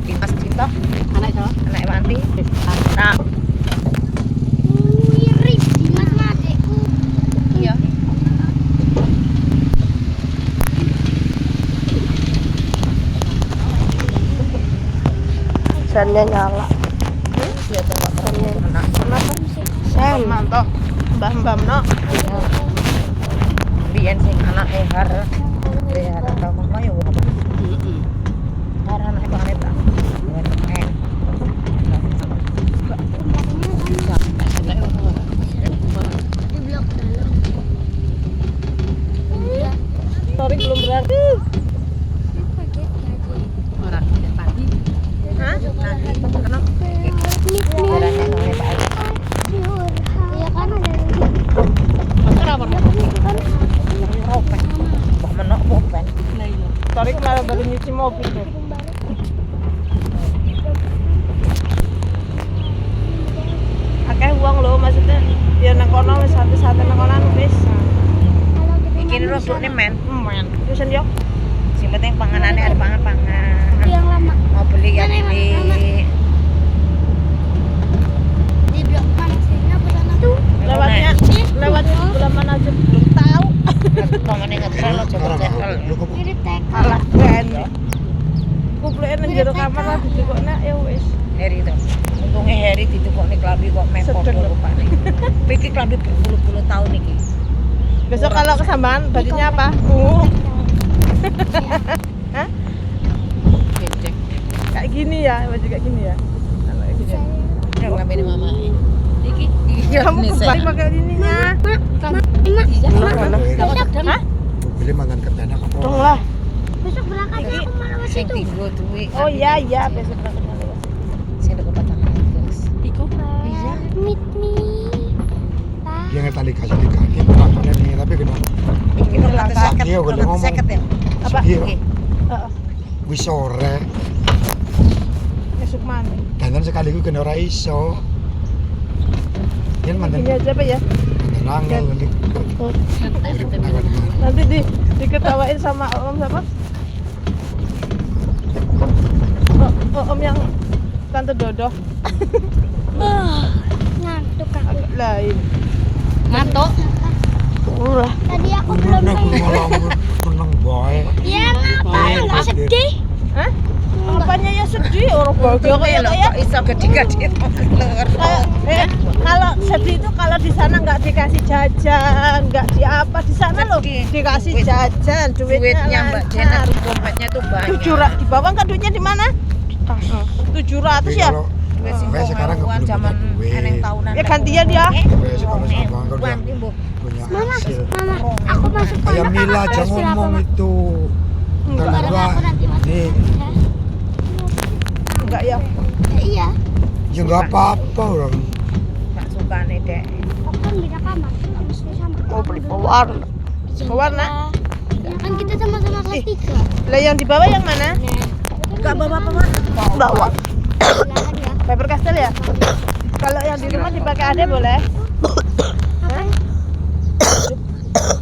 Dimas Cinta, Anak siapa? anak Wanti. Nah, Mirip Dimas adekku. iya. Sannya nyala. Iya tuh anak. Kenapa? Sam, Mantap. Mbam no. biyen sing anak Har. Har tau mama yo. Har anak banget ta. Di blok dalam. Sorry belum berarti. Paket gaji. Orang pagi. Hah? Nanti kenapa? Iya kan ada Kenapa? Ropek. Bah menok popen. Sorry kemarin baru nyuci mobil deh. Akeh uang lo maksudnya ya nang kono wis sate-sate nang kono wis. Iki rodokne men. Men. Wis yo. Sing penting panganane ada pangan-pangan. yang lama. Mau beli ya beli. Di blok mana sih? Apa sana tuh? Lewatnya bulan mana aja belum tahu. Tomane ngetrol coba cekel. Mirip TK. Alah ben. Kupleke nang jero kamar lah didukokne ya wis. Heri to. Untunge Heri ditukokne klambi kok meh Sedeng padha lho. rupane. Iki klambi berpuluh-puluh tahun iki. Besok kalau kesamaan bajunya apa? Hah? Becek. Kayak gini ya, baju kayak gini ya. Kalau kayak gini. Ya ngambil mama. Iki iya Kamu nih kembali saya. pakai ininya. Hah? Beli mangan ketena kok. Dong lah. Besok berangkatnya aku malah ke Sing situ. tinggo duwe. Oh iya iya, besok berangkat lagi. Sing deket patangan guys. Iko. Iya. Meet me. Dia ngetali kasih di kaki makanya nih tapi kenapa? Iki Itu lho langka. seket. Iya, gua ngomong. Seket ya. Apa? Iya. Iki. Heeh. Wis sore Besok mana? dandan sekali gue kena ora iso. Yen mandan Gini aja apa ya? nangel nanti. Nanti diketawain sama om siapa? Om yang tante Dodo. Ngantuk aku. Agak lain. Ngantuk. Ulah. Tadi aku belum Aku main. malah menang boy. Ya ngapain? Nggak sedih. Hah? Apanya yang sedih? Orang bahagia kayak Lho ya. kok iso gede-gede keluar. Kalau sedih itu kalau di sana nggak dikasih jajan, nggak di apa di sana loh Sedih. dikasih Duit. jajan, Duitnya Mbak Jena lancar. tuh dompetnya tuh banyak. 700 di bawah kan duitnya di mana? Di tas. 700 ya? Duit sing Kayak sekarang nggak belum zaman punya duit. eneng tahunan. Ya gantian ya. Kayak sekarang sama kan udah punya Mama, hasil. mama, aku masuk Kayak pondok, Mila kakak aja kelas berapa, ngomong Ma? itu. Enggak. Kalau Bareng gua aku nanti masuk. nih, Enggak ya. Iya. ya nggak apa-apa orang. Gak suka nih dek. Aku kan beda kamar. Habis itu sama. Mau beli pewarna. Pewarna? Ya kan kita sama-sama kelas Ih. 3. Lah yang di bawah yang mana? Gak bawa apa-apa. Bawah. Silakan ya. Paper Castell ya? Kalau yang di rumah dipakai adek boleh? Hah?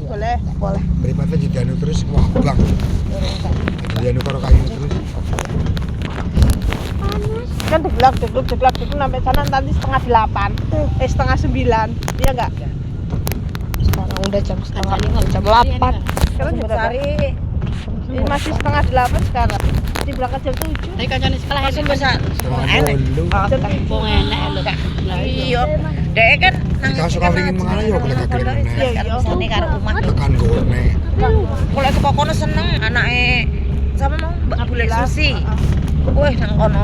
Boleh, boleh. Daripada jadi anu terus wah bang. Jadi anu karo kayu terus. Panas. Kan deglak sampai sana nanti 7:30. 8:30. Iya enggak? Sekarang udah jam 7:30, jam 8. Sekarang jam berapa? Sari. Ini masih 7:30 sekarang. Di berangkat jam 7. Tapi kancane sekolah Langsung bisa. Enak. wong enak lho. Iya. Dek kan nang Jika suka ringin mengalah ya boleh kakek meneh. Iya. Misalnya karo rumah. Tekan gone. Kalau ke kono seneng anake sama mau Mbak Bule Susi. Wih nang kono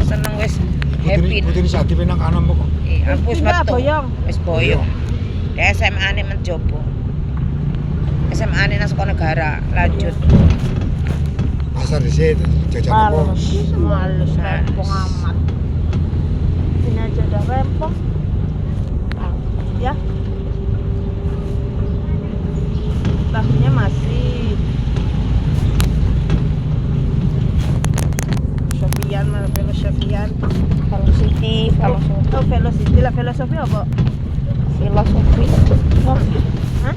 seneng wis happy. Putri saat di penang kanan kok. Aku wis Pindah metu. boyong. Wis boyong. Di SMA ne menjobo. SMA ne nang Sekolah Negara lanjut. Pasar di situ jajan apa? Males, rempong amat. Ini aja udah rempong. Ya. Tahunya masih. Sofian mana Velo Sofian? Velocity, Oh Velocity lah, filosofi apa? filosofi. Hah?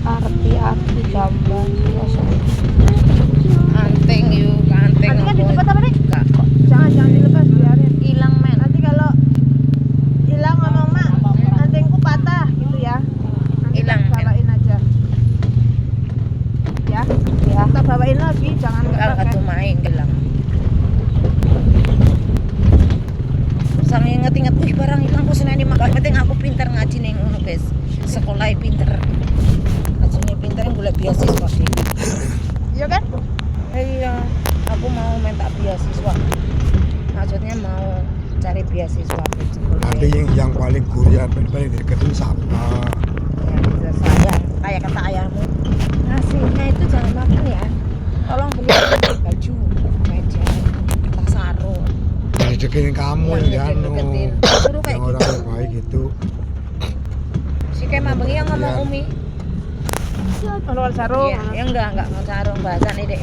Arti filosofi. Anting yuk, anting. Nanti kan di apa? tempat apa nih? Enggak kok. Jangan aku mau minta beasiswa. Maksudnya mau cari beasiswa. Nanti yang paling gurih paling dekat itu Sabta. Ya, bisa sayang kayak kata ayahmu. Nasinya itu jangan makan ya. Tolong beli baju, meja, tas sarung. Yang deketin kamu Yang yang deketin. Suruh kayak yang orang gitu. yang baik itu. Si Kemah bengi yang ngomong Iya. Umi. Ono sarung. Iya, ya enggak mau sarung bahasan ide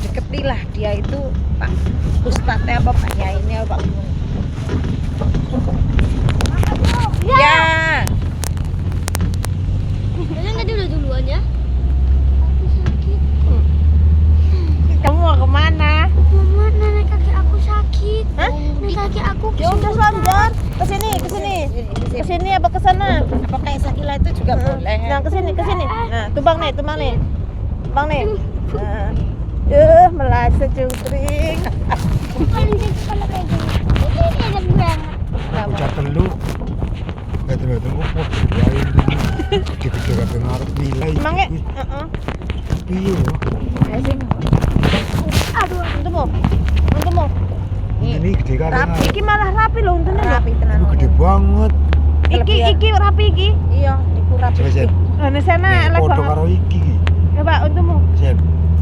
deketilah dia itu Pak Ustadznya apa Pak Yainnya Pak Gunung. Ya. Jangan tadi udah duluan ya. Aku sakit. Kamu mau kemana? Mama, nenek kaki aku sakit. Hah? Nenek kaki aku. Ya udah Sanjar, kesini. Kesini apa ke sana? Apa kayak Sakila itu juga boleh. Nah, kesini. Nah, tumbang nih. Tumbang nih. Nah. Melasa cungkring. Paling jadi kalau kayak gini. Ini enak banget. Aku catat lu. Betul-betul aku lain gede-gede kabeh ngarep nilai. Emangnya? Piye yo? Aduh, Untukmu. Ini gede kabeh. Rapi. Iki malah rapi loh untune lho. Rapi tenan. Itu gede banget. Iki rapi iki. Iya, iku rapi. Coba Sen. Lah nek sana Nih, elek foto banget. karo iki. Coba untukmu. Sen.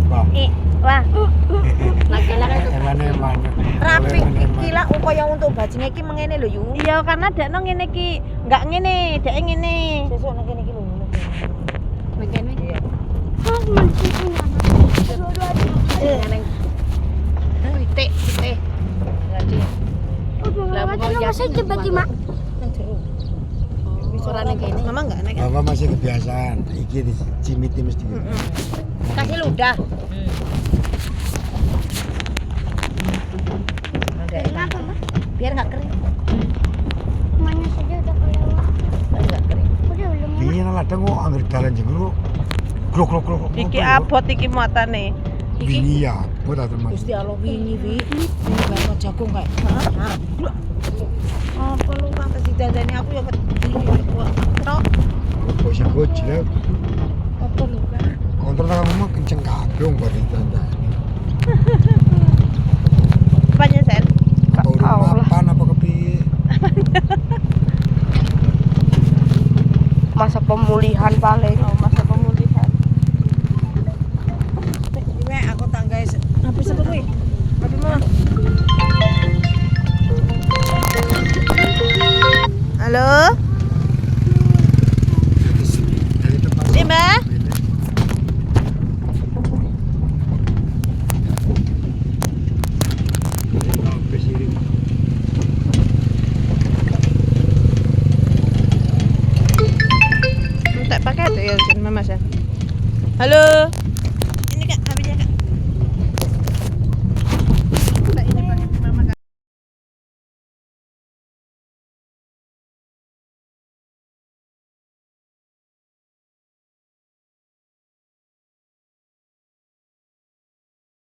Wah. Wah. Laki-laki itu Eman-eman. Rapi Eman-eman. iki lah kaya untuk bajunya iki mengene lho Yu. Iya karena dekno ngene iki, enggak ngene, dek ngene. Sesuk nang kene iki lho. begini. Iya. oh, masih punya. Neng. Titik. Lagi. Udah, nggak masa cepat Mak. Nang jero. Orang yang gini. Mama enggak naik. Bapak masih kebiasaan. Iki dicimiti mesti. Kasih ludah. Udah, Kenapa, Mak? biar nggak kering. Mana saja udah kelewat. Nggak kering. Udah belum. Iki nang ladang kok angger dalan jenggo. Glok. Iki abot iki muatane. Bini ya, buat atau mas. Gusti Allah wingi wi. Ini banget jagung kayak. Hah? Apa lu kata si dadane aku ya wedi. Tok. Kok sih gojlek. Apa lu kan? Kontrol kamu mah kenceng kabeh wong buat itu.